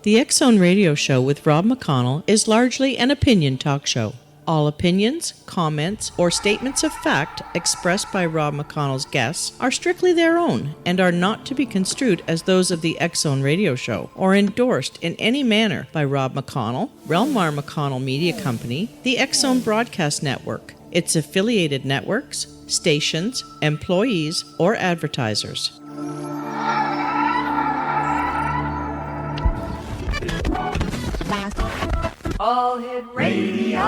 The X Zone Radio Show with Rob McConnell is largely an opinion talk show. All opinions, comments, or statements of fact expressed by Rob McConnell's guests are strictly their own and are not to be construed as those of the X Zone Radio Show or endorsed in any manner by Rob McConnell, Relmar McConnell Media Company, the X Zone Broadcast Network, its affiliated networks, stations, employees, or advertisers. All Hit Radio.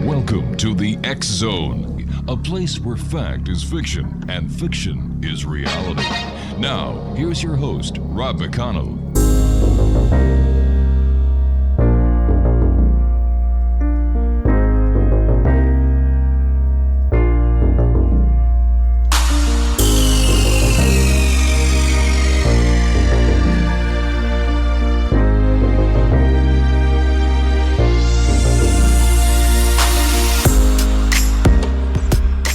Welcome to the X Zone, a place where fact is fiction and fiction is reality. Now, here's your host, Rob McConnell.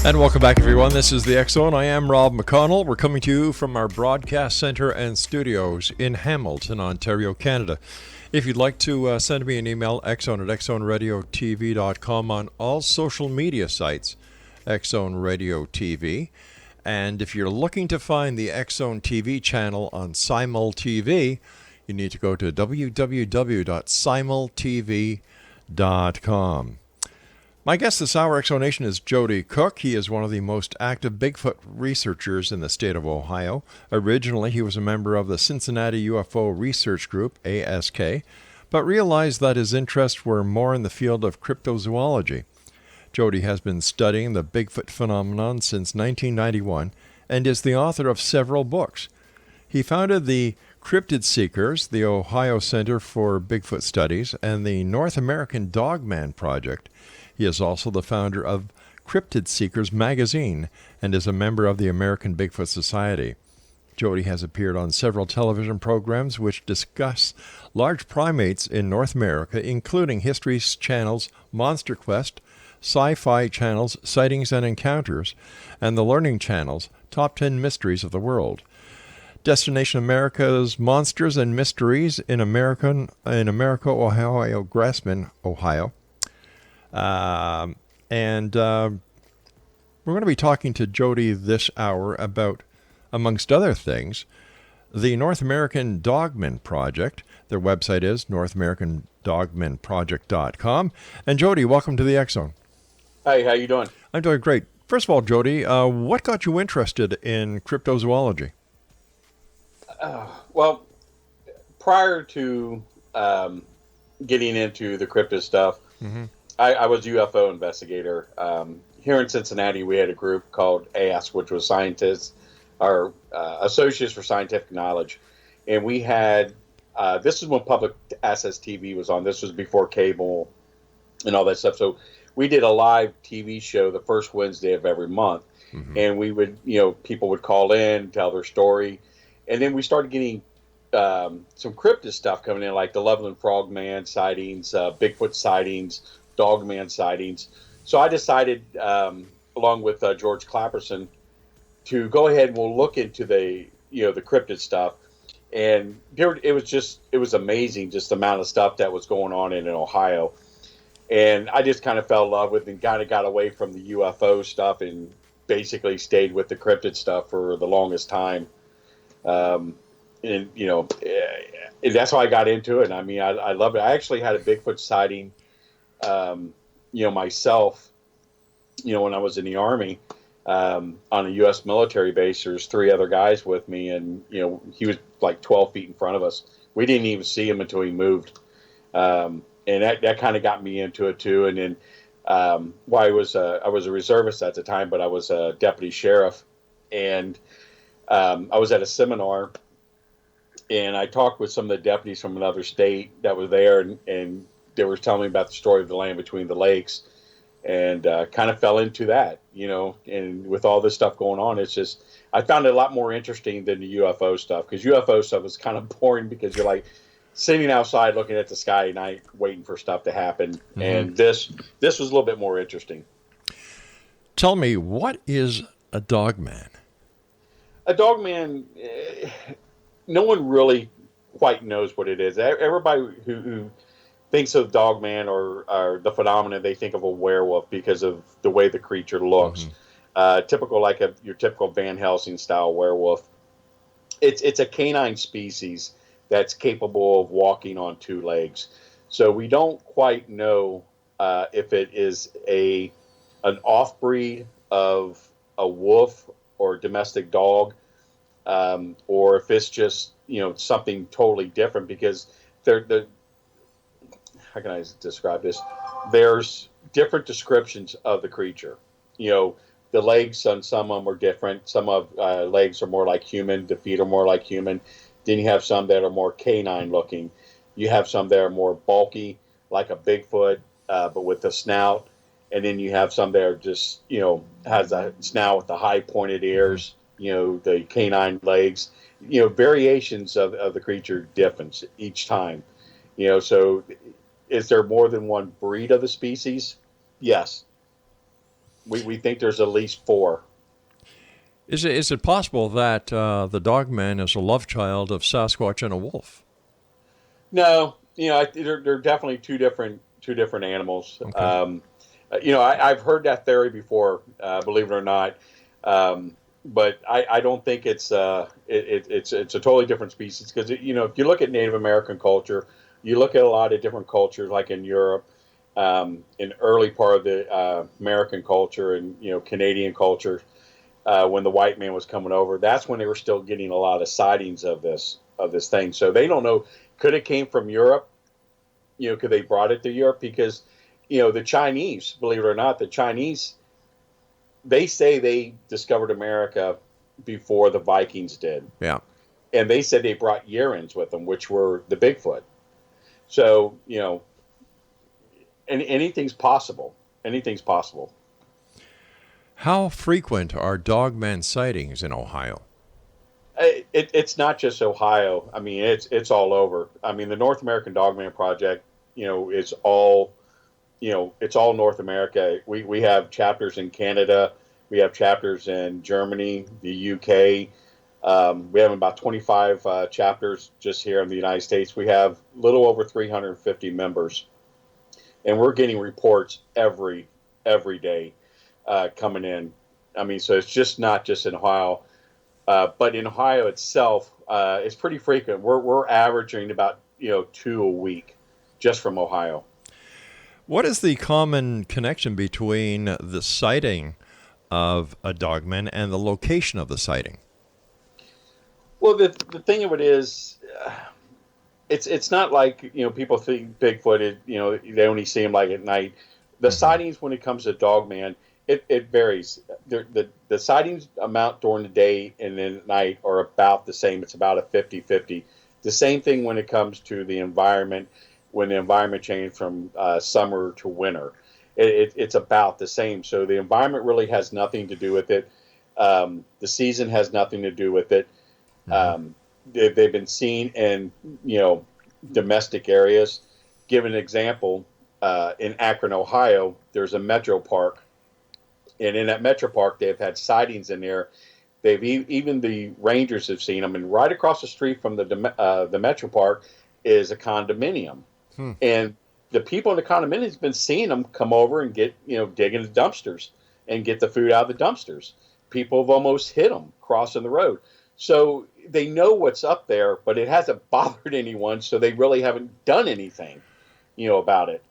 And welcome back, everyone. This is the X Zone. I am Rob McConnell. We're coming to you from our broadcast center and studios in Hamilton, Ontario, Canada. If you'd like to send me an email, xzone@xzoneradiotv.com, on all social media sites, X Zone Radio TV. And if you're looking to find the X Zone TV channel on Simul TV, you need to go to www.simultv.com. My guest this hour, Exonation, is Joedy Cook. He is one of the most active Bigfoot researchers in the state of Ohio. Originally, he was a member of the Cincinnati UFO research group, A.S.K, but realized that his interests were more in the field of cryptozoology. Joedy has been studying the Bigfoot phenomenon since 1991 and is the author of several books. He founded the Cryptid Seekers, the Ohio Center for Bigfoot Studies, and the North American Dogman project. He is also the founder of Cryptid Seekers Magazine and is a member of the American Bigfoot Society. Joedy has appeared on several television programs which discuss large primates in North America, including History Channel's Monster Quest, SyFy Channel's Sightings and Encounters, and the Learning Channel's Top 10 Mysteries of the World. Destination America's Monsters and Mysteries in America Ohio Grassman, Ohio. We're going to be talking to Joedy this hour about, amongst other things, the North American Dogman project. Their website is northamericandogmanproject.com. And Joedy, welcome to the X Zone. Hey, how you doing? I'm doing great. First of all, Joedy, what got you interested in cryptozoology? Well, prior to getting into the cryptid stuff, I was a UFO investigator. Here in Cincinnati, we had a group called A.S.K, which was scientists, or Associates for Scientific Knowledge. And we had, this is when public access TV was on. This was before cable and all that stuff. So we did a live TV show the first Wednesday of every month. And we would, people would call in, tell their story. And then we started getting some cryptid stuff coming in, like the Loveland Frogman sightings, Bigfoot sightings, Dogman sightings. So I decided, along with George Clapperson, to go ahead and we'll look into the cryptid stuff. And it was amazing, just the amount of stuff that was going on in Ohio. And I just kind of fell in love with it and kind of got away from the UFO stuff and basically stayed with the cryptid stuff for the longest time. And that's how I got into it. And I mean, I love it. I actually had a Bigfoot sighting, myself, when I was in the Army, on a U.S. military base. There's 3 other guys with me, and, he was like 12 feet in front of us. We didn't even see him until he moved. And that kind of got me into it too. And then, I was a reservist at the time, but I was a deputy sheriff, and I was at a seminar, and I talked with some of the deputies from another state that were there, and they were telling me about the story of the land between the lakes. and kind of fell into that, and with all this stuff going on, it's just, I found it a lot more interesting than the UFO stuff, because UFO stuff is kind of boring because you're like sitting outside looking at the sky at night waiting for stuff to happen. And this was a little bit more interesting. Tell me, what is a dogman? A dogman, no one really quite knows what it is. Everybody who thinks of dogman or the phenomena, they think of a werewolf because of the way the creature looks. Typical, like your typical Van Helsing style werewolf. It's a canine species that's capable of walking on two legs. So we don't quite know if it is an off-breed of a wolf or domestic dog, or if it's just something totally different, because how can I describe this? There's different descriptions of the creature. The legs on some of them are different. Some of legs are more like human. The feet are more like human. Then you have some that are more canine looking. You have some that are more bulky, like a Bigfoot, but with a snout. And then you have some that are just, has a snout with the high pointed ears, the canine legs, variations of the creature different each time. So is there more than one breed of the species? Yes. We think there's at least 4. Is it possible that the dogman is a love child of Sasquatch and a wolf? No, they're definitely two different animals. Okay. I've heard that theory before, believe it or not, but I don't think it's a totally different species, because if you look at Native American culture, you look at a lot of different cultures, like in Europe, in early part of the American culture and Canadian culture, when the white man was coming over, that's when they were still getting a lot of sightings of this thing. So they don't know, could it came from Europe? Could they brought it to Europe? Because the Chinese, believe it or not, they say they discovered America before the Vikings did. Yeah. And they said they brought Yerins with them, which were the Bigfoot. So, anything's possible. Anything's possible. How frequent are dogman sightings in Ohio? It's not just Ohio. I mean, it's all over. I mean, the North American Dogman Project, is all, it's all North America. We have chapters in Canada. We have chapters in Germany, the UK. We have about 25 chapters just here in the United States. We have a little over 350 members, and we're getting reports every day coming in. I mean, so it's just not just in Ohio, but in Ohio itself, it's pretty frequent. We're averaging about 2 a week just from Ohio. What is the common connection between the sighting of a dogman and the location of the sighting? Well, the thing of it is, it's not like people think Bigfoot. They only see him like at night. The sightings when it comes to dogman, it varies. The sightings amount during the day and then at night are about the same. It's about a 50-50. The same thing when it comes to the environment. When the environment changed from summer to winter, it's about the same. So the environment really has nothing to do with it. The season has nothing to do with it. They've been seen in domestic areas. Give an example, in Akron, Ohio, there's a metro park, and in that metro park they've had sightings in there. They've even the rangers have seen them, and right across the street from the metro park is a condominium. And the people in the condominium have been seeing them come over and get, dig into dumpsters and get the food out of the dumpsters. People have almost hit them crossing the road. So they know what's up there, but it hasn't bothered anyone. So they really haven't done anything, about it.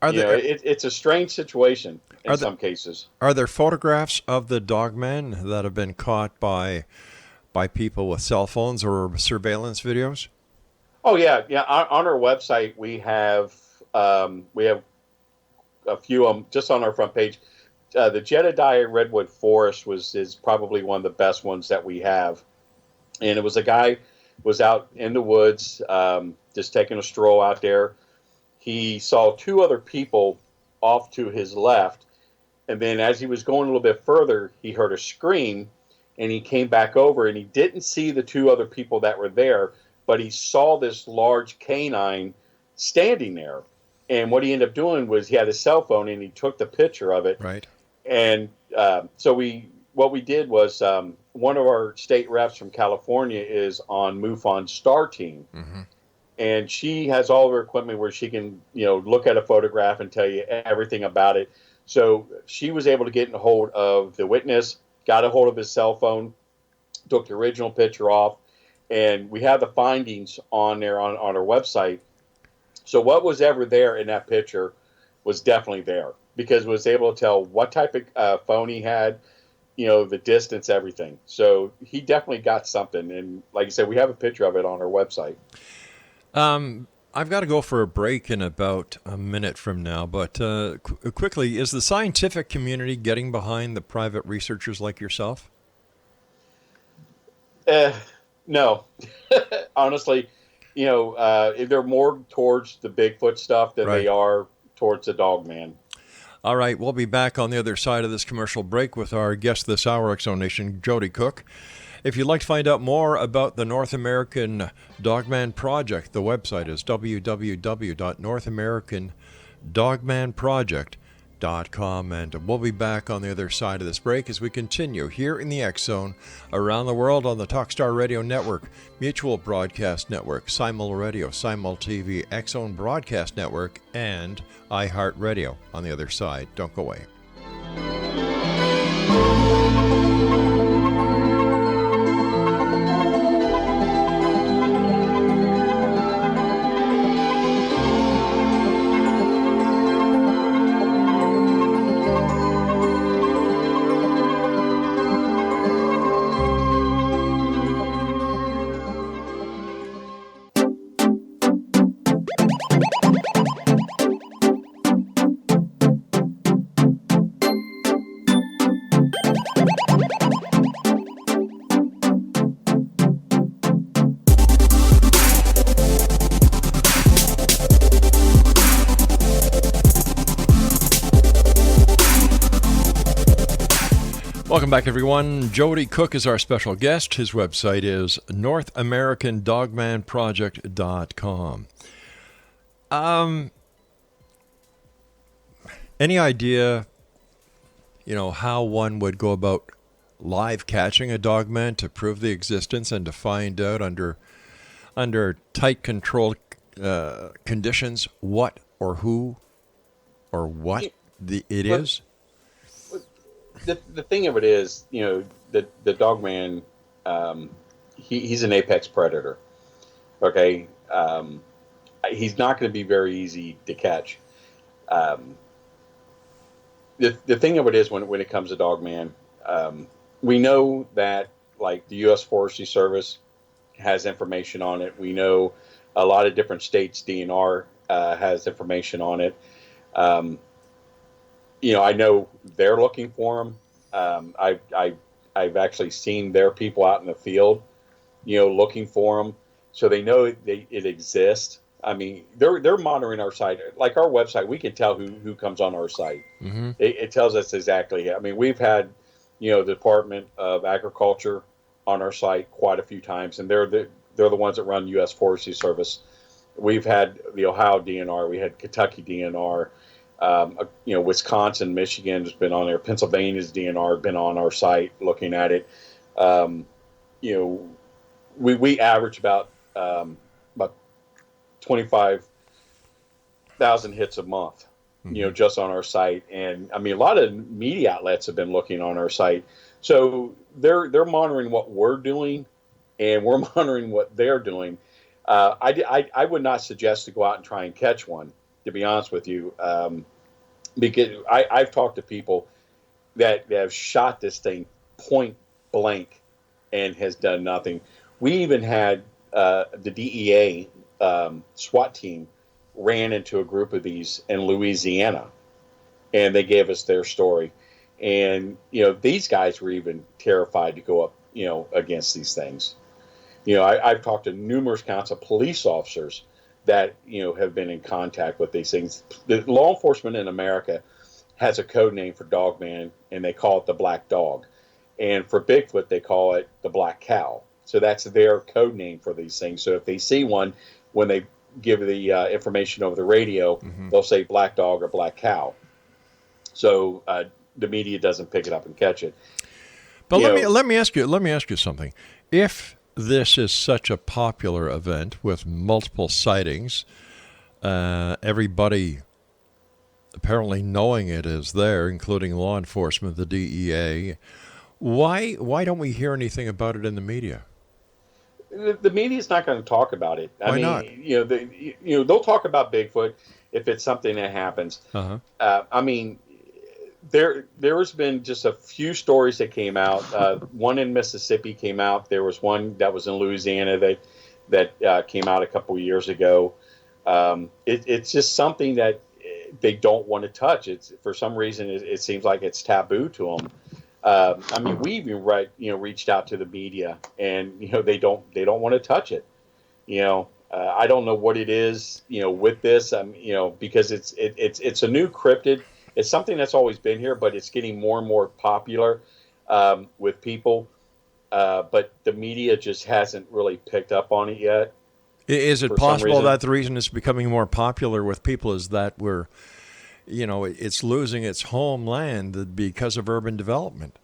It's a strange situation in some cases. Are there photographs of the dogman that have been caught by people with cell phones or surveillance videos? Oh yeah. On our website, we have a few of them just on our front page. The Jedediah Redwood Forest is probably one of the best ones that we have, and it was a guy was out in the woods, just taking a stroll out there. He saw 2 other people off to his left. And then as he was going a little bit further, he heard a scream, and he came back over, and he didn't see the two other people that were there, but he saw this large canine standing there. And what he ended up doing was he had his cell phone, and he took the picture of it. Right. And so what we did was one of our state reps from California is on MUFON's STAR team. Mm-hmm. And she has all of her equipment where she can, look at a photograph and tell you everything about it. So she was able to get in hold of the witness, got a hold of his cell phone, took the original picture off, and we have the findings on there on our website. So what was ever there in that picture was definitely there, because it was able to tell what type of phone he had, the distance, everything. So he definitely got something. And like I said, we have a picture of it on our website. I've got to go for a break in about a minute from now, but quickly, is the scientific community getting behind the private researchers like yourself? No. Honestly, they're more towards the Bigfoot stuff than they are towards the Dogman. All right, we'll be back on the other side of this commercial break with our guest this hour, X-Zone Joedy Cook. If you'd like to find out more about the North American Dogman Project, the website is www.northamericandogmanproject.com. And we'll be back on the other side of this break as we continue here in the X-Zone, around the world on the Talkstar Radio Network, Mutual Broadcast Network, Simul Radio, Simul TV, X-Zone Broadcast Network, and iHeartRadio on the other side. Don't go away. Welcome back, everyone. Joedy Cook is our special guest. His website is NorthAmericanDogmanProject.com. Any idea, how one would go about live catching a dogman to prove the existence and to find out under tight controlled conditions what or who or what it is? The thing of it is, the Dogman, he's an apex predator. Okay, he's not going to be very easy to catch. The thing of it is, when it comes to Dogman, we know that like the U.S. Forestry Service has information on it. We know a lot of different states' DNR has information on it. I know they're looking for them. I've actually seen their people out in the field, looking for them. So they know it exists. I mean, they're monitoring our site. Like our website, we can tell who comes on our site. Mm-hmm. It tells us exactly. I mean, we've had, the Department of Agriculture on our site quite a few times, and they're the ones that run U.S. Forestry Service. We've had the Ohio DNR. We had Kentucky DNR. Wisconsin, Michigan has been on there. Pennsylvania's DNR been on our site looking at it. We average about 25,000 hits a month, mm-hmm. Just on our site. And I mean, a lot of media outlets have been looking on our site. So they're monitoring what we're doing, and we're monitoring what they're doing. I would not suggest to go out and try and catch one, to be honest with you. Because I've talked to people that have shot this thing point blank and has done nothing. We even had the DEA SWAT team ran into a group of these in Louisiana, and they gave us their story. And, these guys were even terrified to go up, against these things. I've talked to numerous counts of police officers that have been in contact with these things. The law enforcement in America has a code name for Dogman, and they call it the Black Dog. And for Bigfoot, they call it the Black Cow. So that's their code name for these things. So if they see one, when they give the information over the radio, they'll say Black Dog or Black Cow. So the media doesn't pick it up and catch it. But let me ask you something. If this is such a popular event with multiple sightings, everybody apparently knowing it is there, including law enforcement, the DEA, why don't we hear anything about it in the media? The media's not going to talk about it. Why not? They'll talk about Bigfoot if it's something that happens. There has been just a few stories that came out. One in Mississippi came out. There was one that was in Louisiana that came out a couple of years ago. It's just something that they don't want to touch. It's for some reason it seems like it's taboo to them. We even reached out to the media, and they don't want to touch it. I don't know what it is with this. Because it's a new cryptid. It's something that's always been here, but it's getting more and more popular with people. But the media just hasn't really picked up on it yet. Is it possible that the reason it's becoming more popular with people is that it's losing its homeland because of urban development?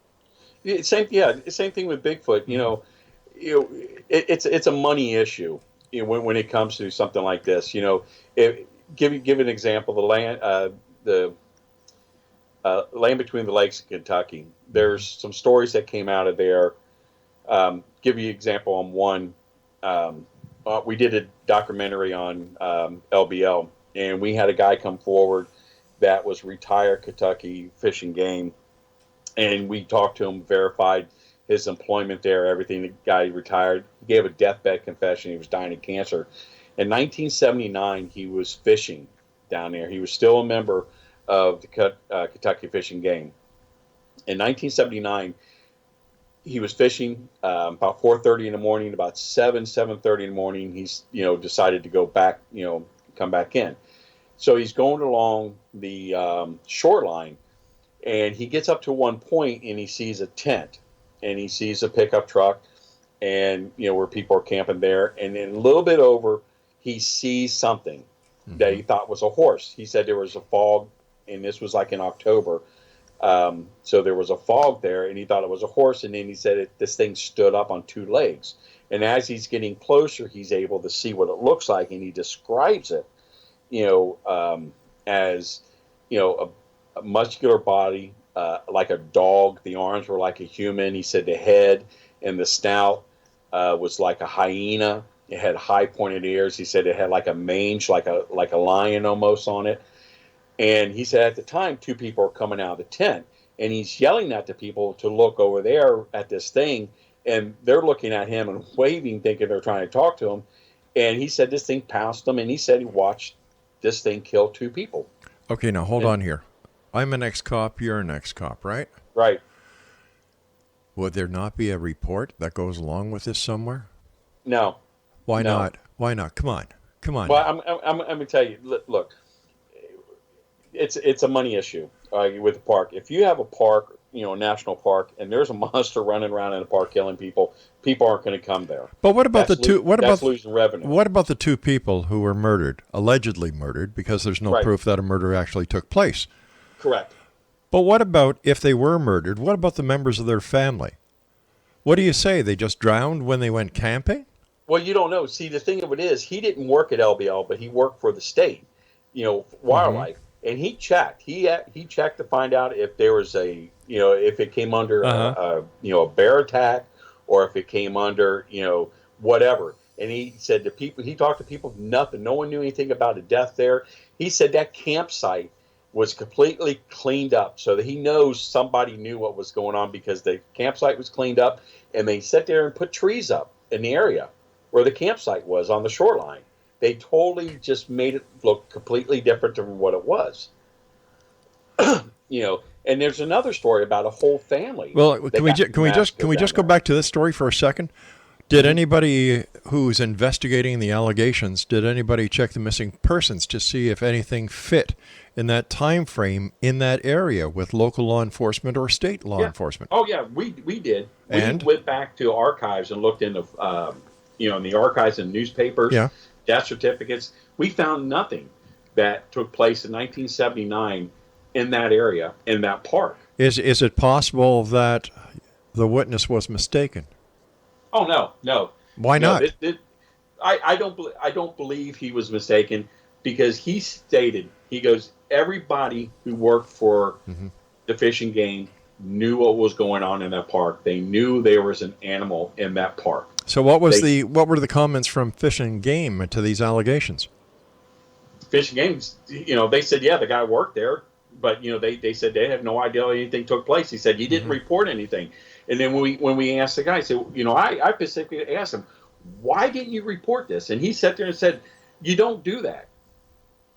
Same thing with Bigfoot. It's a money issue. When it comes to something like this, give an example. The land between the lakes in Kentucky. There's some stories that came out of there. Give you an example on one. We did a documentary on LBL, and we had a guy come forward that was retired Kentucky Fish and Game, and we talked to him, verified his employment there, everything. The guy retired. He gave a deathbed confession. He was dying of cancer. In 1979, he was fishing down there. He was still a member of the Kentucky Fish and Game. In 1979, he was fishing about 4:30 in the morning. About 7:30 in the morning, he's decided to go back, come back in. So he's going along the shoreline, and he gets up to one point, and he sees a tent, and he sees a pickup truck, and where people are camping there. And then a little bit over, he sees something that he thought was a horse. He said there was a fog, and this was like in October. So there was a fog there, and he thought it was a horse. And then he said this thing stood up on two legs. And as he's getting closer, he's able to see what it looks like, and he describes it, as a muscular body, like a dog. The arms were like a human. He said the head and the snout was like a hyena. It had high pointed ears. He said it had like a mange, like a lion almost on it. And he said at the time, two people are coming out of the tent, and he's yelling at the people to look over there at this thing, and they're looking at him and waving, thinking they're trying to talk to him. And he said this thing pounced him, and he said he watched this thing kill two people. Okay, now hold on here. I'm an ex-cop, you're an ex-cop, right? Right. Would there not be a report that goes along with this somewhere? No. Why not? Why not? Come on. Well, I'm going to tell you, look, it's a money issue with the park. If you have a park, a national park, and there's a monster running around in the park killing people, people aren't going to come there. But what about that's losing revenue. What about the two people who were murdered, allegedly murdered, because there's no proof that a murder actually took place? Correct. But what about if they were murdered? What about the members of their family? What do you say? They just drowned when they went camping? Well, you don't know. See, the thing of it is, he didn't work at LBL, but he worked for the state, wildlife. And he checked. He checked to find out if there was if it came under a bear attack, or if it came under whatever. And he said to people, he talked to people, nothing. No one knew anything about a death there. He said that campsite was completely cleaned up, so that he knows somebody knew what was going on, because the campsite was cleaned up, and they sat there and put trees up in the area where the campsite was on the shoreline. They totally just made it look completely different than what it was. And there's another story about a whole family. Well, can we just go back to this story for a second? Did anybody who's investigating the allegations, did anybody check the missing persons to see if anything fit in that time frame in that area with local law enforcement or state law enforcement? Oh, yeah, we did. And? We went back to archives and looked into, in the archives and newspapers, death certificates. We found nothing that took place in 1979 in that area, in that park. Is it possible that the witness was mistaken? Oh, no. Why not? I don't believe he was mistaken, because he stated, he goes, everybody who worked for the Fish and Game knew what was going on in that park. They knew there was an animal in that park. So what were the comments from Fish and Game to these allegations? Fish and Game, they said, yeah, the guy worked there, but they said they have no idea anything took place. He said he didn't report anything. And then when we asked the guy, I said, I specifically asked him, why didn't you report this? And he sat there and said, you don't do that.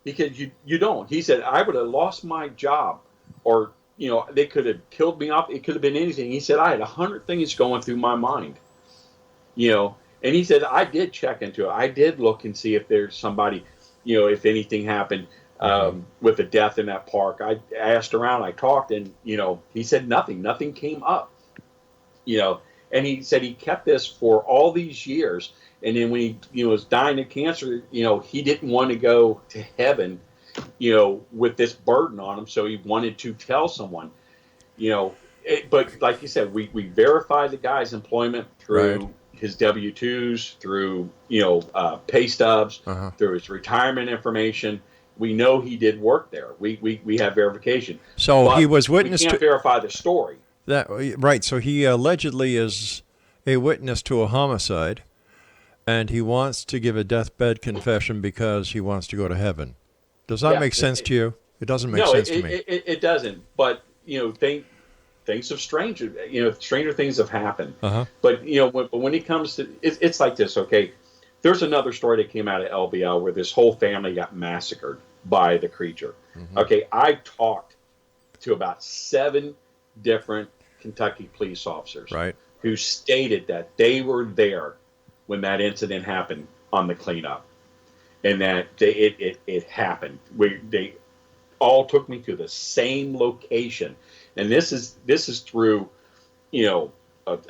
Because you don't. He said, I would have lost my job, or, they could have killed me off. It could have been anything. He said, I had 100 things going through my mind, and he said, I did check into it. I did look and see if there's somebody, if anything happened with a death in that park. I asked around, I talked, and, he said nothing came up, and he said he kept this for all these years. And then when he was dying of cancer, he didn't want to go to heaven, with this burden on him. So he wanted to tell someone, but like you said, we verified the guy's employment through his W-2s, through, pay stubs, through his retirement information. We know he did work there. We have verification. So but he was witness we can't verify the story. So he allegedly is a witness to a homicide. And he wants to give a deathbed confession because he wants to go to heaven. Does that make sense to you? It doesn't make sense to me. It doesn't. But things have stranger things have happened. But when it comes to it's like this. Okay, there's another story that came out of LBL where this whole family got massacred by the creature. Okay, I talked to about 7 different Kentucky police officers, who stated that they were there when that incident happened on the cleanup, and that it happened. They all took me to the same location, and this is through a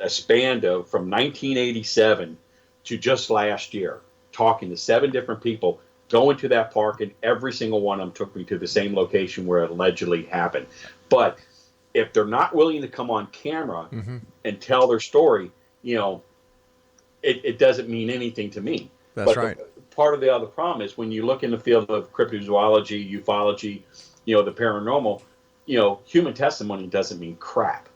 span of from 1987 to just last year, talking to 7 different people, going to that park, and every single one of them took me to the same location where it allegedly happened. But if they're not willing to come on camera and tell their story, it doesn't mean anything to me. That's right. Part of the other problem is when you look in the field of cryptozoology, ufology, the paranormal, human testimony doesn't mean crap.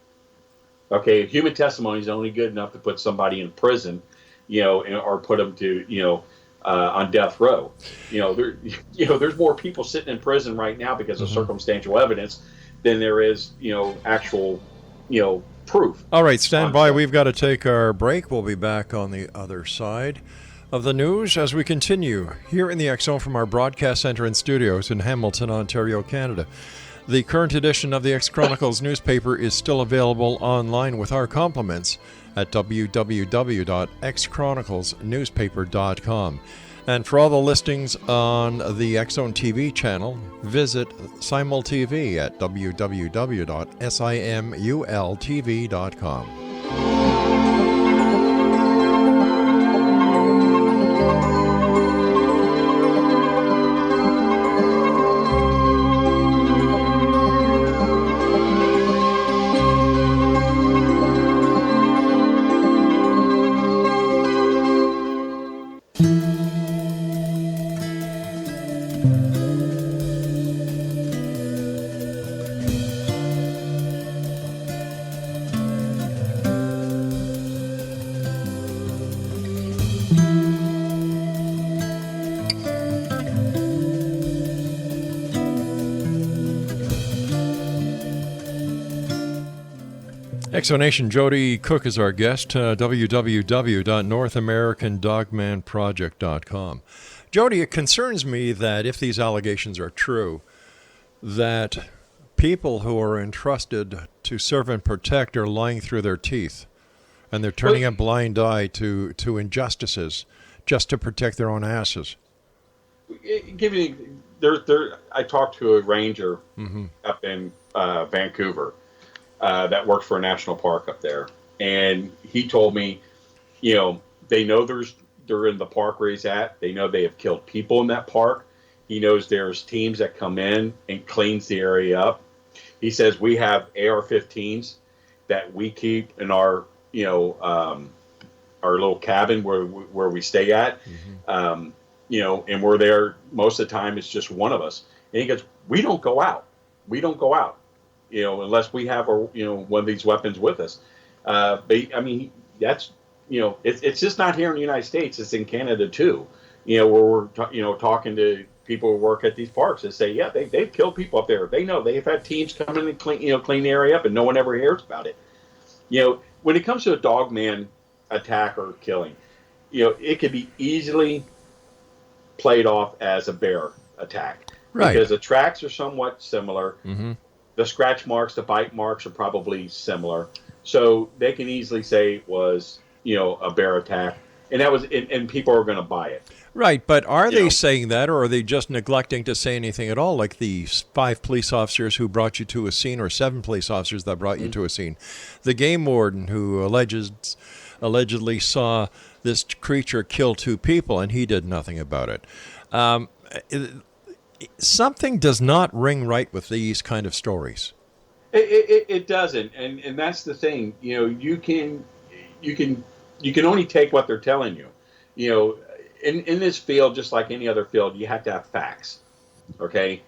Okay, human testimony is only good enough to put somebody in prison, or put them to, on death row. There's more people sitting in prison right now because of circumstantial evidence than there is, actual, proof. All right, stand by. We've got to take our break. We'll be back on the other side of the news as we continue here in the X Zone from our broadcast center and studios in Hamilton, Ontario, Canada. The current edition of the X Chronicles newspaper is still available online with our compliments at www.xchroniclesnewspaper.com. And for all the listings on the X Zone TV channel, visit SimulTV at www.simultv.com. Exonation, Joedy Cook is our guest, www.northamericandogmanproject.com. Joedy, it concerns me that if these allegations are true, that people who are entrusted to serve and protect are lying through their teeth And they're turning a blind eye to injustices just to protect their own asses. I talked to a ranger up in Vancouver that works for a national park up there, and he told me, they know they're in the park where he's at. They know they have killed people in that park. He knows there's teams that come in and cleans the area up. He says we have AR-15s that we keep in our little cabin where we stay at. And we're there most of the time. It's just one of us. And he goes, we don't go out. Unless we have one of these weapons with us. But I mean, that's, it's just not here in the United States. It's in Canada too. Where we're talking to people who work at these parks and say, yeah, they've killed people up there. They know they've had teams come in and clean the area up, and no one ever hears about it. When it comes to a dogman attack or killing, it could be easily played off as a bear attack, right? Because the tracks are somewhat similar. The scratch marks, the bite marks are probably similar, so they can easily say it was a bear attack, and that was and people are going to buy it. Right, but are they saying that, or are they just neglecting to say anything at all, like the 5 police officers who brought you to a scene, or 7 police officers that brought you to a scene? The game warden who allegedly saw this creature kill 2 people, and he did nothing about it. Something does not ring right with these kind of stories. It doesn't, and that's the thing. You can only take what they're telling you. In this field, just like any other field, you have to have facts. Okay,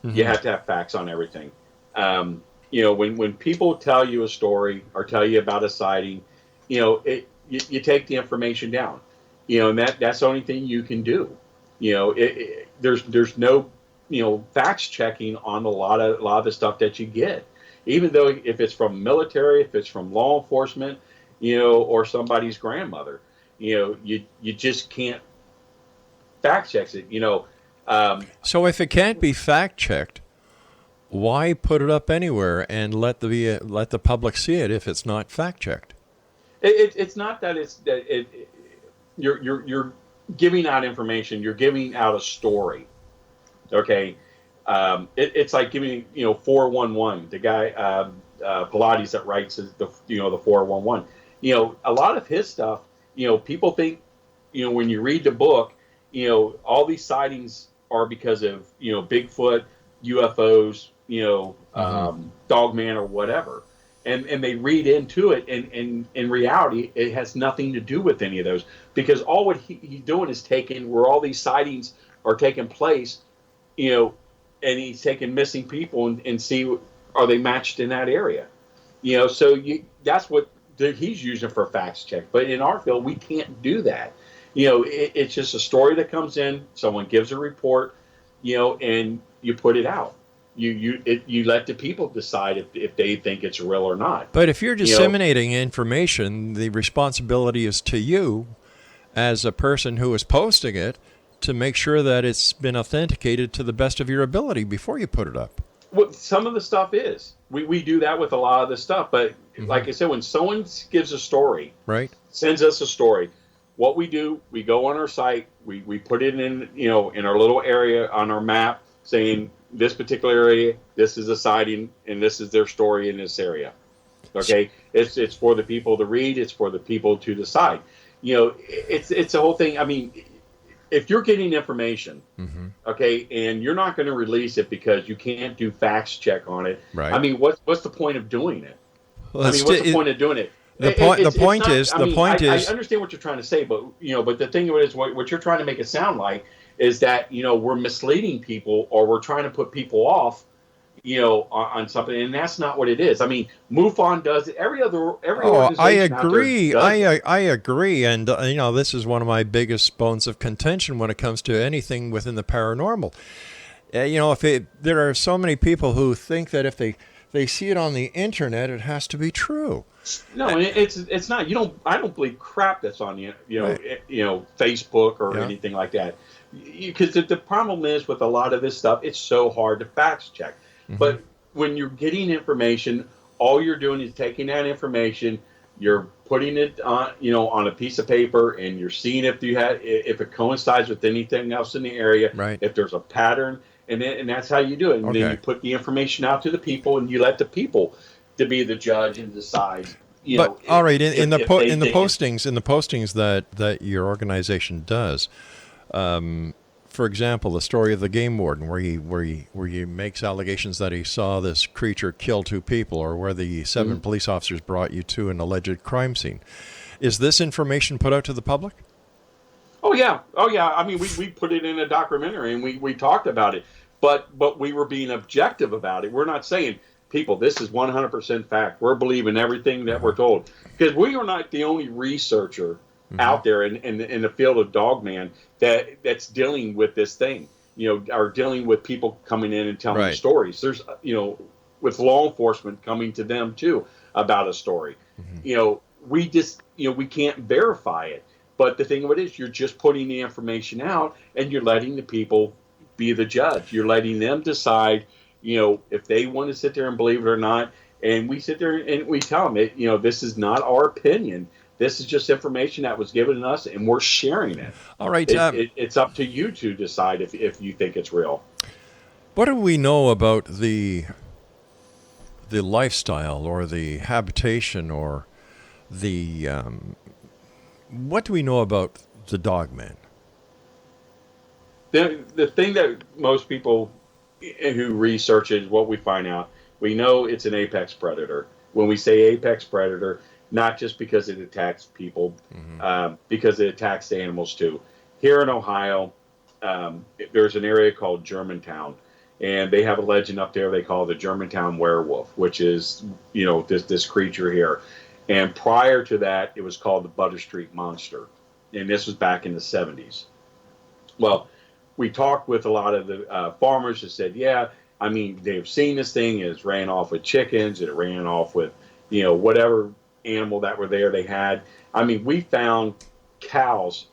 you have to have facts on everything. When people tell you a story or tell you about a sighting, you take the information down. And that's the only thing you can do. There's no facts checking on a lot of the stuff that you get, even though if it's from military, if it's from law enforcement, or somebody's grandmother. You just can't fact check it. So if it can't be fact checked, why put it up anywhere and let the public see it if it's not fact checked? It's not that you're giving out information. You're giving out a story. Okay, it's like giving 411. The guy Pilates that writes the 411. A lot of his stuff. People think, when you read the book, all these sightings are because of, Bigfoot, UFOs, Dogman or whatever. And they read into it. And in reality, it has nothing to do with any of those, because all what he's doing is taking where all these sightings are taking place, and he's taking missing people and see, are they matched in that area? So that's what he's using for a facts check. But in our field, we can't do that. It's just a story that comes in, someone gives a report, and you put it out. You let the people decide if they think it's real or not. But if you're disseminating information, the responsibility is to you as a person who is posting it to make sure that it's been authenticated to the best of your ability before you put it up. Well, some of the stuff is. We do that with a lot of the stuff, but like I said, when someone gives a story, right, sends us a story, what we do, we go on our site, we put it in in our little area on our map, saying this particular area, this is a sighting, and this is their story in this area. Okay, it's for the people to read, it's for the people to decide. It's a whole thing. I mean, if you're getting information, okay, and you're not going to release it because you can't do facts check on it, right? I mean, what's the point of doing it? Well, what's the point of doing it? The point is, I understand what you're trying to say, but but the thing is, what you're trying to make it sound like is that we're misleading people, or we're trying to put people off, on something, and that's not what it is. I mean, MUFON does it. Every organization. I agree. I agree, and this is one of my biggest bones of contention when it comes to anything within the paranormal. There are so many people who think that if they see it on the internet, it has to be true. No, it's not. I don't believe crap that's on Facebook or anything like that. Because the problem is with a lot of this stuff, it's so hard to fact check. But when you're getting information, all you're doing is taking that information, You're putting it on, on a piece of paper, and you're seeing if it coincides with anything else in the area, Right. if there's a pattern, and that's how you do it. And Okay. then you put the information out to the people, and you let the people to be the judge and decide. All right, in the postings. postings that your organization does, for example, the story of the game warden, where he makes allegations that he saw this creature kill 2 people, or where the 7 police officers brought you to an alleged crime scene. Is this information put out to the public? Oh yeah. I mean, we put it in a documentary, and we talked about it, but we were being objective about it. We're not saying, people, this is 100% fact. We're believing everything that we're told, because we are not the only researcher out there in the field of Dogman that's dealing with this thing, are dealing with people coming in and telling stories. There's, with law enforcement coming to them too about a story. We just, we can't verify it. But the thing of it is, you're just putting the information out, and you're letting the people be the judge. You're letting them decide, if they want to sit there and believe it or not. And we sit there and we tell them, this is not our opinion. This is just information that was given to us, and we're sharing it. All right. It's up to you to decide if you think it's real. What do we know about the lifestyle, or the habitation, or the what do we know about the Dogman? The thing that most people who research it is what we find out. We know it's an apex predator. When we say apex predator, not just because it attacks people, because it attacks animals too. Here in Ohio, there's an area called Germantown, and they have a legend up there they call the Germantown werewolf, which is, this creature here. And prior to that, it was called the Butter Street Monster, and this was back in the 70s. Well, we talked with a lot of the farmers that said, they've seen this thing. It ran off with chickens. It ran off with, whatever animal that were there they had. We found cows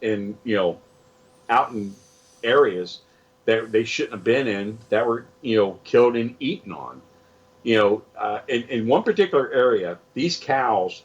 out in areas that they shouldn't have been in, that were, killed and eaten on. In one particular area, these cows,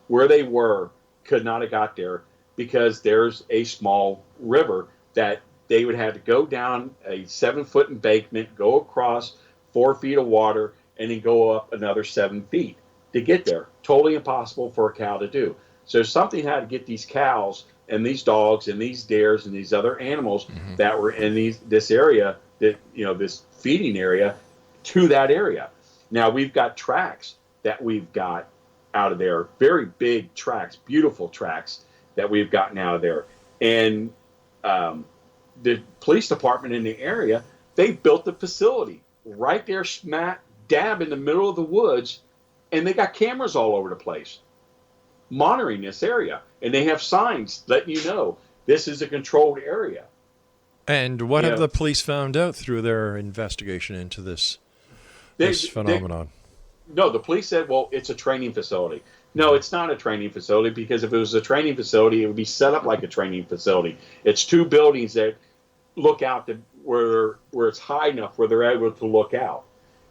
where they were, could not have got there because there's a small river that they would have to go down a 7-foot embankment, go across 4 feet of water, and then go up another 7 feet to get there. Totally impossible for a cow to do. So something had to get these cows and these dogs and these deers and these other animals that were in this area, this feeding area, to that area. Now we've got tracks that we've got out of there, very big tracks, beautiful tracks that we've gotten out of there. And the police department in the area, they built the facility right there smack dab in the middle of the woods, and they got cameras all over the place monitoring this area, and they have signs letting you know this is a controlled area. And what have the police found out through their investigation into this phenomenon? The police said, well, it's a training facility. No, it's not a training facility, because if it was a training facility, it would be set up like a training facility. It's 2 buildings that look out to where it's high enough where they're able to look out,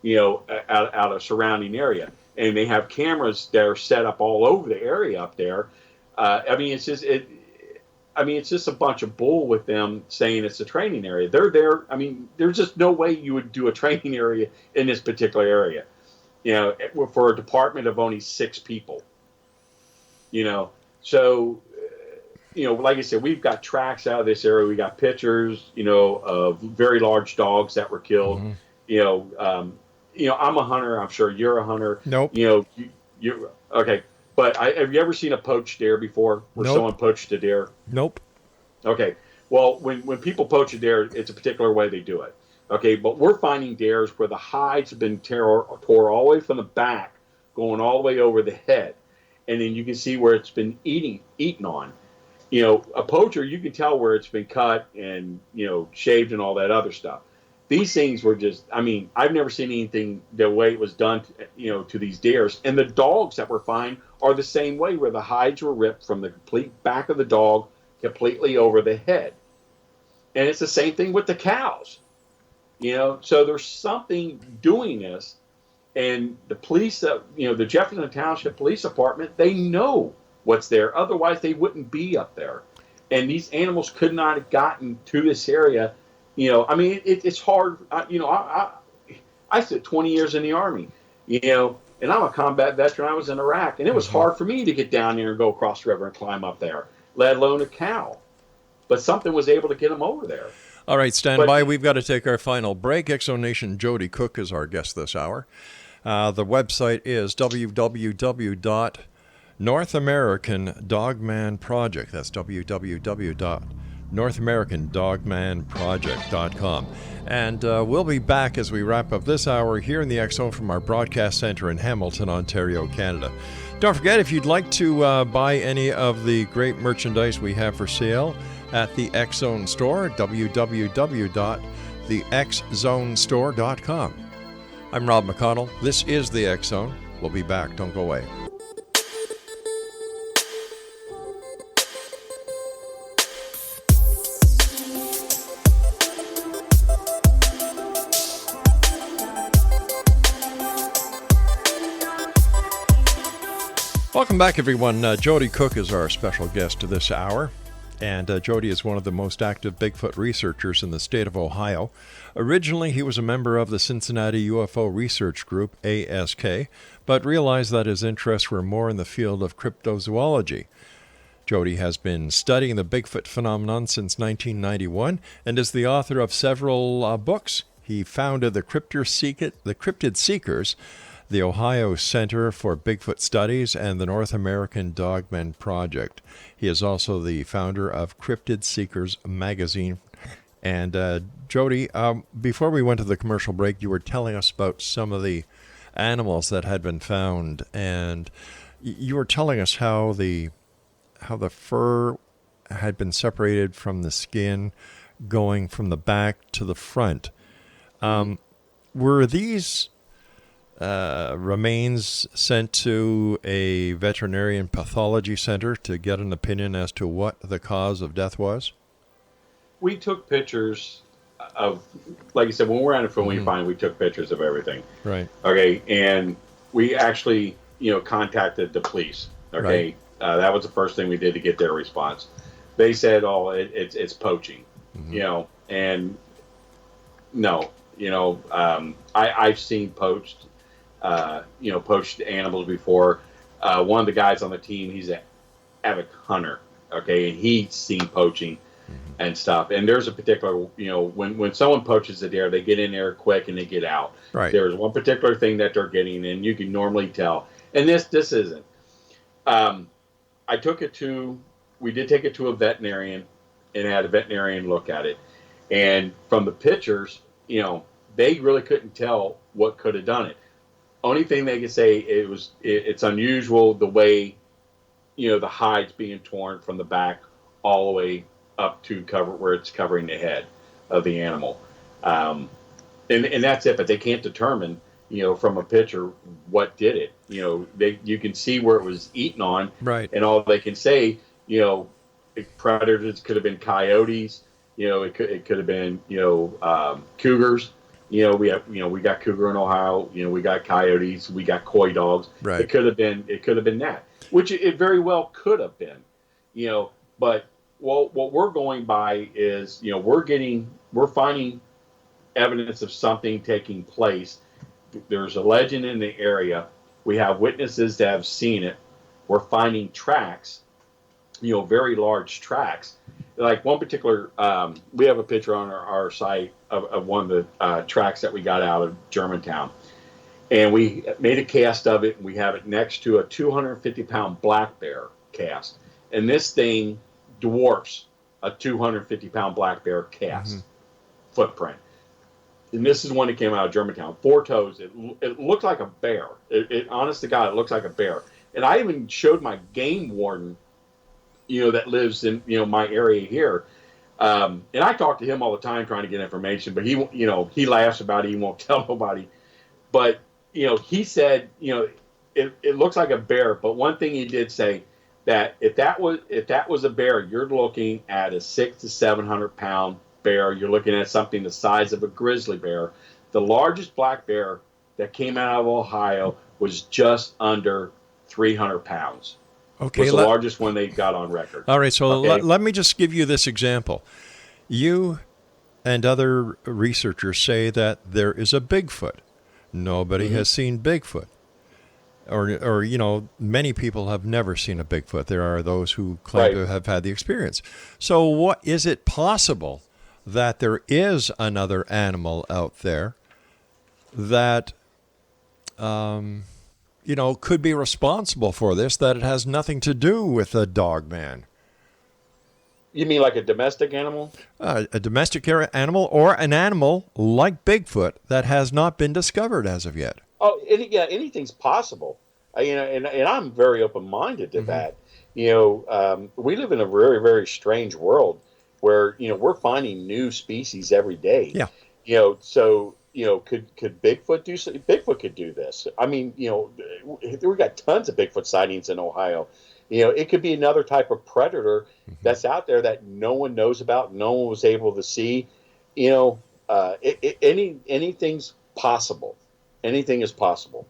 out of surrounding area. And they have cameras that are set up all over the area up there. It's just a bunch of bull with them saying it's a training area. They're there. There's just no way you would do a training area in this particular area, for a department of only 6 people. So, like I said, we've got tracks out of this area. We got pictures, of very large dogs that were killed. I'm a hunter. I'm sure you're a hunter. Nope. You okay. But have you ever seen a poached deer before, where someone poached a deer? Nope. Okay. Well, when people poach a deer, it's a particular way they do it. Okay. But we're finding deers where the hides have been tore all the way from the back, going all the way over the head. And then you can see where it's been eaten on. A poacher, you can tell where it's been cut and, shaved and all that other stuff. These things were just, I've never seen anything the way it was done, to these deers. And the dogs that were found are the same way, where the hides were ripped from the complete back of the dog completely over the head. And it's the same thing with the cows. So there's something doing this. And the police, the Jefferson Township Police Department, they know what's there. Otherwise, they wouldn't be up there. And these animals could not have gotten to this area. It's hard. I spent 20 years in the Army, and I'm a combat veteran. I was in Iraq, and it was hard for me to get down there and go across the river and climb up there, let alone a cow. But something was able to get them over there. All right, stand by. We've got to take our final break. Exonation Joedy Cook is our guest this hour. The website is North American Dogman Project. That's www.NorthAmericanDogmanProject.com. And we'll be back as we wrap up this hour here in the X Zone from our broadcast center in Hamilton, Ontario, Canada. Don't forget, if you'd like to buy any of the great merchandise we have for sale at the X Zone store, www.thexzonestore.com. I'm Rob McConnell. This is the X Zone. We'll be back. Don't go away. Welcome back, everyone. Joedy Cook is our special guest to this hour. And Joedy is one of the most active Bigfoot researchers in the state of Ohio. Originally, he was a member of the Cincinnati UFO research group, A.S.K, but realized that his interests were more in the field of cryptozoology. Joedy has been studying the Bigfoot phenomenon since 1991 and is the author of several books. He founded the Cryptid Seekers, the Ohio Center for Bigfoot Studies, and the North American Dogman Project. He is also the founder of Cryptid Seekers Magazine. And Joedy, before we went to the commercial break, you were telling us about some of the animals that had been found, and you were telling us how the fur had been separated from the skin, going from the back to the front. Were these remains sent to a veterinarian pathology center to get an opinion as to what the cause of death was? We took pictures of, like I said, when we're on the phone, we took pictures of everything. Right. Okay. And we actually, contacted the police. Okay. Right. That was the first thing we did to get their response. They said, "Oh, it's poaching," and no, I've seen poached animals before. One of the guys on the team, he's an avid hunter, okay, and he's seen poaching and stuff. And there's a particular, when someone poaches a deer, they get in there quick and they get out. Right. There's one particular thing that they're getting, and you can normally tell. And this isn't. We did take it to a veterinarian and had a veterinarian look at it. And from the pictures, they really couldn't tell what could have done it. Only thing they could say, it's unusual the way, the hide's being torn from the back all the way up to where it's covering the head of the animal. And that's it, but they can't determine, from a picture what did it. You can see where it was eaten on, right? And all they can say, predators could have been coyotes, it could have been, cougars. We got cougar in Ohio. We got coyotes. We got coy dogs. Right. It could have been that, which it very well could have been. But what we're going by is, we're finding evidence of something taking place. There's a legend in the area. We have witnesses that have seen it. We're finding tracks, very large tracks. Like one particular, we have a picture on our site of one of the tracks that we got out of Germantown. And we made a cast of it, and we have it next to a 250-pound black bear cast. And this thing dwarfs a 250-pound black bear cast footprint. And this is one that came out of Germantown. 4 toes. It looked like a bear. Honest to God, it looks like a bear. And I even showed my game warden, that lives in, my area here. And I talk to him all the time trying to get information, but he laughs about it. He won't tell nobody. But, he said, it looks like a bear. But one thing he did say, that if that was a bear, you're looking at a 600 to 700 pound bear. You're looking at something the size of a grizzly bear. The largest black bear that came out of Ohio was just under 300 pounds. Okay, was the largest one they got on record. All right, so okay? let me just give you this example. You and other researchers say that there is a Bigfoot. Nobody has seen Bigfoot. Or many people have never seen a Bigfoot. There are those who claim to have had the experience. So what is it possible that there is another animal out there that could be responsible for this, that it has nothing to do with a dogman? You mean like a domestic animal? A domestic animal, or an animal like Bigfoot that has not been discovered as of yet. Oh, anything's possible. And I'm very open-minded to that. We live in a very, very strange world where we're finding new species every day. Yeah. Could Bigfoot do so? Bigfoot could do this. I mean, we got tons of Bigfoot sightings in Ohio. It could be another type of predator that's out there that no one knows about, no one was able to see. Anything's possible. Anything is possible.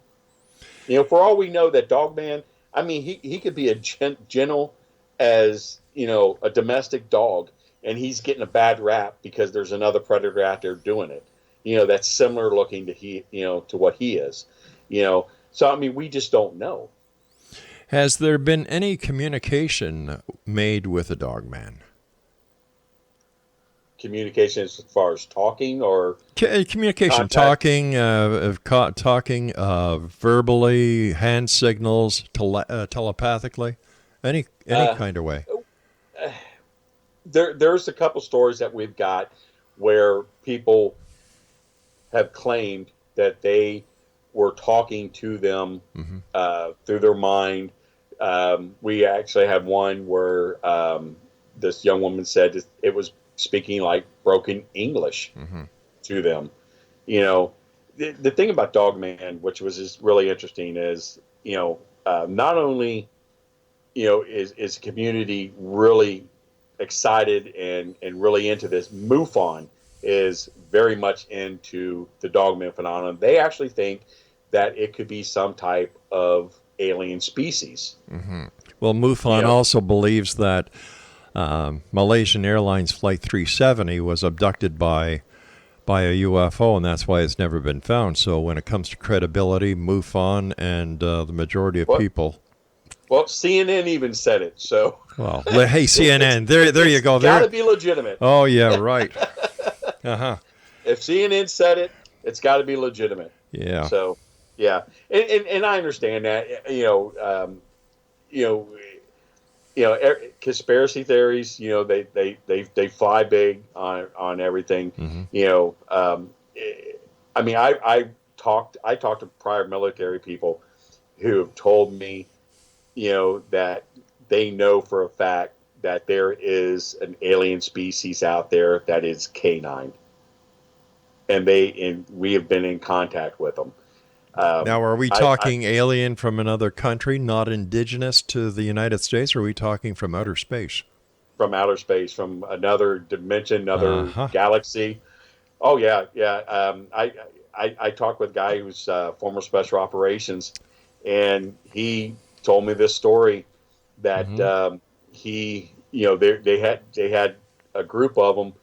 For all we know, that Dogman, I mean, he could be gentle as a domestic dog, and he's getting a bad rap because there's another predator out there doing it. That's similar looking to what he is. So I mean, we just don't know. Has there been any communication made with a dogman? Communication as far as talking, or communication, contact? talking verbally, hand signals, telepathically, any kind of way. There's a couple stories that we've got where people have claimed that they were talking to them through their mind. We actually had one where this young woman said it was speaking like broken English to them. The thing about Dogman, which was just really interesting, is not only is the community really excited and really into this. MUFON is very much into the Dogman phenomenon. They actually think that it could be some type of alien species. Well, MUFON also believes that Malaysian Airlines Flight 370 was abducted by a UFO, and that's why it's never been found. So when it comes to credibility, MUFON and the majority of people... Well, CNN even said it, so... Well, hey, CNN, there you go. It's got to be legitimate. Oh, yeah, right. If CNN said it, it's got to be legitimate. Yeah. So, yeah. And I understand that, conspiracy theories, they fly big on everything. I mean, I talked to prior military people who have told me, that they know for a fact that there is an alien species out there that is canine, and we have been in contact with them. Now, are we talking alien from another country, not indigenous to the United States, or are we talking from outer space? From outer space, from another dimension, another galaxy. Oh, yeah. I talked with a guy who's former special operations, and he told me this story that they had a group of them,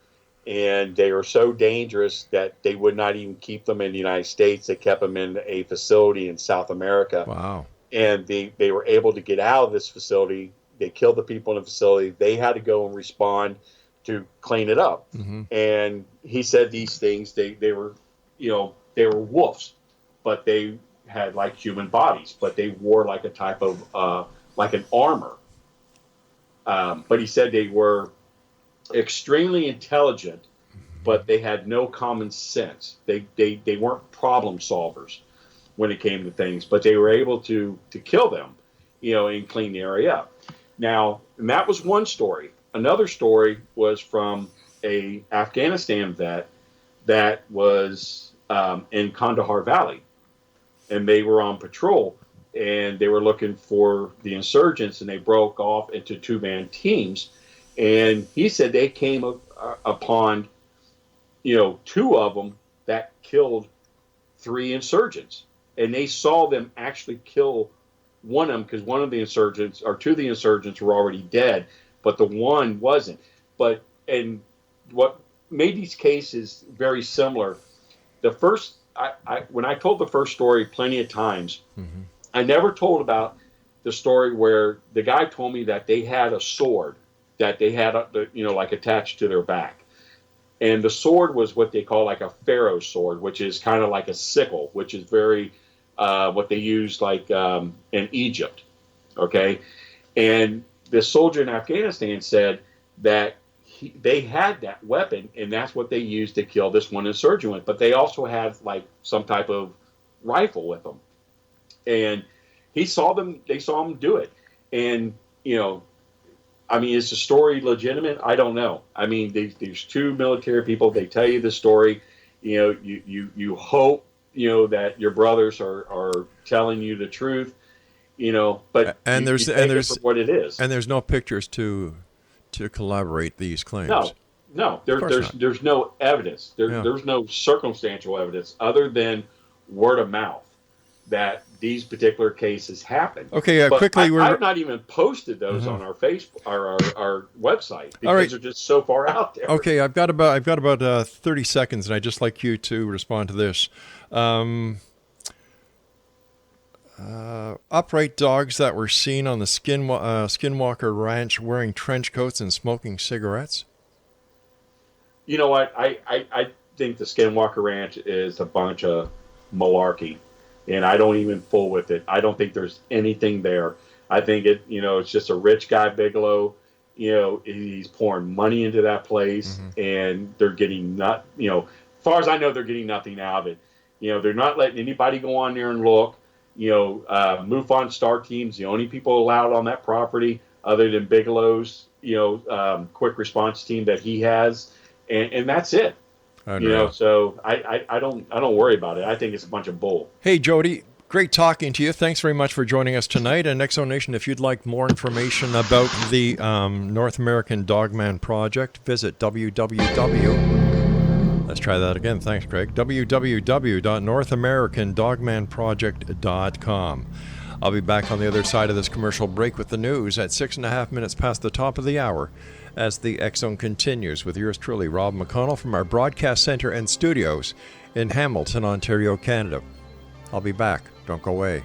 and they were so dangerous that they would not even keep them in the United States. They kept them in a facility in South America. Wow. And they were able to get out of this facility. They killed the people in the facility. They had to go and respond to clean it up. And he said these things, they were wolves, but they had like human bodies, but they wore like a type of, like an armor. But he said they were extremely intelligent, but they had no common sense. They weren't problem solvers when it came to things, but they were able to kill them, and clean the area up. Now, and that was one story. Another story was from a Afghanistan vet that was in Kandahar Valley, and they were on patrol, and they were looking for the insurgents, and they broke off into two-man teams. And he said they came upon, two of them that killed 3 insurgents, and they saw them actually kill one of them, because one of the insurgents, or 2 of the insurgents, were already dead, but the one wasn't. And what made these cases very similar, the first, when I told the first story plenty of times, I never told about the story where the guy told me that they had a sword that they had, like attached to their back. And the sword was what they call like a pharaoh sword, which is kind of like a sickle, which is very, what they used like in Egypt. Okay. And the soldier in Afghanistan said that they had that weapon, and that's what they used to kill this one insurgent with. But they also had like some type of rifle with them. And they saw them do it. And, I mean, is the story legitimate? I don't know. I mean, there's 2 military people. They tell you the story. You hope, that your brothers are telling you the truth, but there's what it is. And there's no pictures to corroborate these claims. No, there's no evidence. There's no circumstantial evidence other than word of mouth that these particular cases happen. Okay, but quickly, I've not even posted those on our Facebook, our website, because they're just so far out there. Okay, I've got about 30 seconds, and I'd just like you to respond to this. Upright dogs that were seen on the Skinwalker Ranch wearing trench coats and smoking cigarettes. You know what? I think the Skinwalker Ranch is a bunch of malarkey, and I don't even fool with it. I don't think there's anything there. I think it's just a rich guy, Bigelow. He's pouring money into that place, and they're getting as far as I know, they're getting nothing out of it. They're not letting anybody go on there and look. MUFON Star Team's the only people allowed on that property, other than Bigelow's, quick response team that he has, and that's it. So I don't worry about it. I think it's a bunch of bull. Hey, Joedy, great talking to you. Thanks very much for joining us tonight. And Exo Nation, if you'd like more information about the North American Dogman Project, visit Let's try that again. Thanks, Craig. www.northamericandogmanproject.com. I'll be back on the other side of this commercial break with the news at 6.5 minutes past the top of the hour as the X-Zone continues with yours truly, Rob McConnell, from our broadcast center and studios in Hamilton, Ontario, Canada. I'll be back. Don't go away.